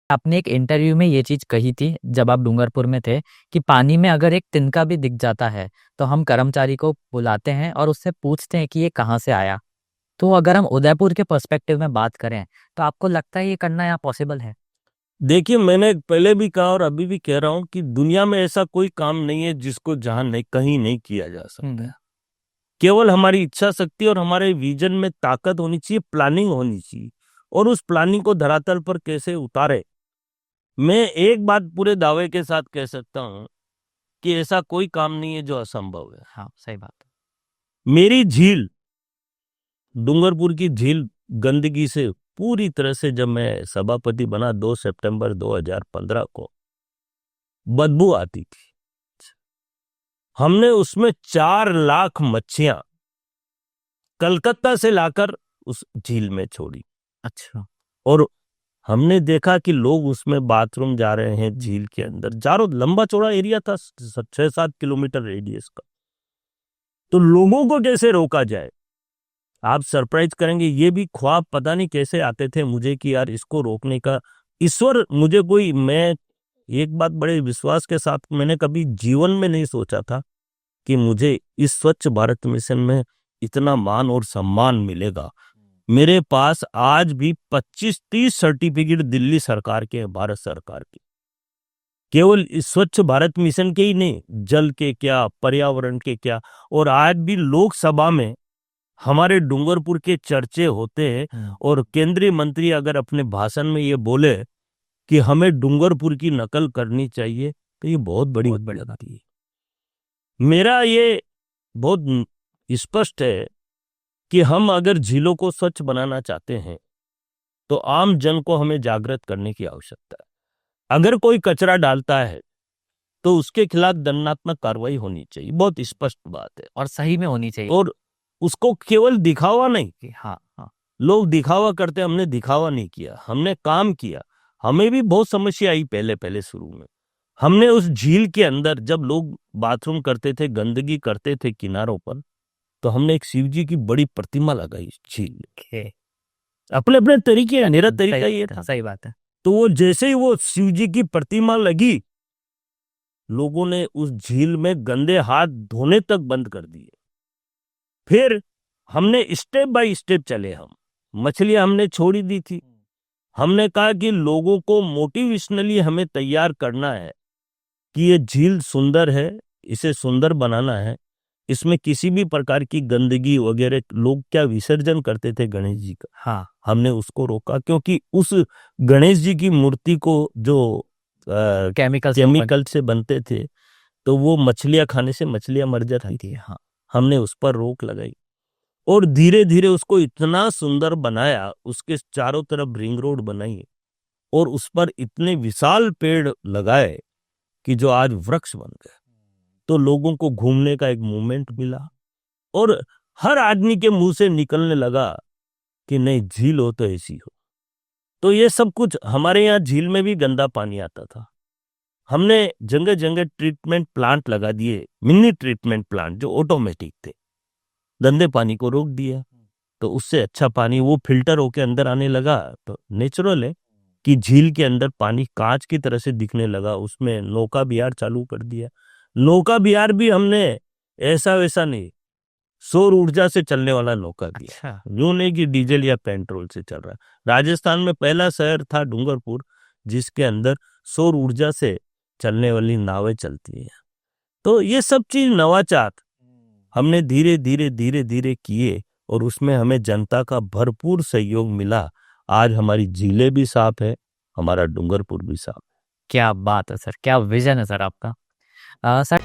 आपने एक इंटरव्यू में ये चीज कही थी जब आप डूंगरपुर में थे कि पानी में अगर एक तिनका भी दिख जाता है तो हम कर्मचारी को बुलाते हैं और उससे पूछते हैं कि ये कहाँ से आया। तो अगर हम उदयपुर के पर्सपेक्टिव में बात करें तो आपको लगता है ये करना यहाँ पॉसिबल है? देखिए, मैंने पहले भी कहा और अभी भी कह रहा हूं कि दुनिया में ऐसा कोई काम नहीं है जिसको जहां नहीं कहीं नहीं किया जा सकता है। केवल हमारी इच्छा शक्ति और हमारे विजन में ताकत होनी चाहिए, प्लानिंग होनी चाहिए, और उस प्लानिंग को धरातल पर कैसे उतारे। मैं एक बात पूरे दावे के साथ कह सकता हूं कि ऐसा कोई काम नहीं है जो असंभव है। हाँ, सही बात है। मेरी झील, डूंगरपुर की झील, गंदगी से पूरी तरह से, जब मैं सभापति बना 2 सितंबर 2015 को, बदबू आती थी। हमने उसमें 4 लाख मच्छियां कलकत्ता से लाकर उस झील में छोड़ी। अच्छा। और हमने देखा कि लोग उसमें बाथरूम जा रहे हैं झील के अंदर। चारों लंबा चौड़ा एरिया था, 6-7 किलोमीटर रेडियस का। तो लोगों को कैसे रोका जाए? आप सरप्राइज करेंगे, ये भी ख्वाब पता नहीं कैसे आते थे मुझे कि यार इसको रोकने का ईश्वर मुझे कोई, मैं एक बात बड़े विश्वास के साथ, मैंने कभी जीवन में नहीं सोचा था कि मुझे इस स्वच्छ भारत मिशन में इतना मान और सम्मान मिलेगा। मेरे पास आज भी 25-30 सर्टिफिकेट दिल्ली सरकार के, भारत सरकार के, केवल इस स्वच्छ भारत मिशन के ही नहीं, जल के क्या, पर्यावरण के क्या। और आज भी लोकसभा में हमारे डूंगरपुर के चर्चे होते हैं, और केंद्रीय मंत्री अगर अपने भाषण में ये बोले कि हमें डूंगरपुर की नकल करनी चाहिए, तो ये बहुत बड़ी बात है। मेरा ये बहुत स्पष्ट है कि हम अगर झीलों को स्वच्छ बनाना चाहते हैं तो आम जन को हमें जागृत करने की आवश्यकता है। अगर कोई कचरा डालता है तो उसके खिलाफ दंडात्मक कार्रवाई होनी चाहिए, बहुत स्पष्ट बात है, और सही में होनी चाहिए। और उसको केवल दिखावा नहीं कि हाँ हाँ, लोग दिखावा करते, हमने दिखावा नहीं किया, हमने काम किया। हमें भी बहुत समस्या आई पहले पहले शुरू में। हमने उस झील के अंदर जब लोग बाथरूम करते थे, गंदगी करते थे किनारों पर, तो हमने एक शिव जी की बड़ी प्रतिमा लगाई झील के। अपने अपने तरीके, मेरा तरीका ये था। सही बात है। तो वो जैसे ही वो शिव जी की प्रतिमा लगी, लोगों ने उस झील में गंदे हाथ धोने तक बंद कर दिए। फिर हमने स्टेप बाय स्टेप चले, हम मछलियां हमने छोड़ी दी थी। हमने कहा कि लोगों को मोटिवेशनली हमें तैयार करना है कि ये झील सुंदर है, इसे सुंदर बनाना है। इसमें किसी भी प्रकार की गंदगी वगैरह, लोग क्या विसर्जन करते थे गणेश जी का, हाँ, हमने उसको रोका, क्योंकि उस गणेश जी की मूर्ति को जो केमिकल से बनते थे, तो वो मछलियां खाने से मछलियां मर जाती थी। हाँ, हमने उस पर रोक लगाई और धीरे धीरे उसको इतना सुंदर बनाया, उसके चारों तरफ रिंग रोड बनाई और उस पर इतने विशाल पेड़ लगाए कि जो आज वृक्ष बन गए। तो लोगों को घूमने का एक मूवमेंट मिला और हर आदमी के मुंह से निकलने लगा कि नहीं, झील हो तो ऐसी हो। तो ये सब कुछ, हमारे यहाँ झील में भी गंदा पानी आता था। हमने जगह जगह ट्रीटमेंट प्लांट लगा दिए, मिनी ट्रीटमेंट प्लांट जो ऑटोमेटिक थे। गंदे पानी को रोक दिया, तो उससे अच्छा पानी वो फिल्टर होके अंदर आने लगा। तो नेचुरल है कि झील के अंदर पानी कांच की तरह से दिखने लगा। उसमें नौका विहार चालू कर दिया। नौका विहार भी हमने ऐसा वैसा नहीं, सौर ऊर्जा से चलने वाला नौका विहार। अच्छा। यूं नहीं कि डीजल या पेट्रोल से चल रहा है। राजस्थान में पहला शहर था डूंगरपुर जिसके अंदर सौर ऊर्जा से चलने वाली नावें चलती हैं। तो ये सब चीज नवाचार हमने धीरे धीरे धीरे धीरे किए और उसमें हमें जनता का भरपूर सहयोग मिला। आज हमारी झीलें भी साफ है, हमारा डूंगरपुर भी साफ है। क्या बात है सर, क्या विजन है सर आपका। सर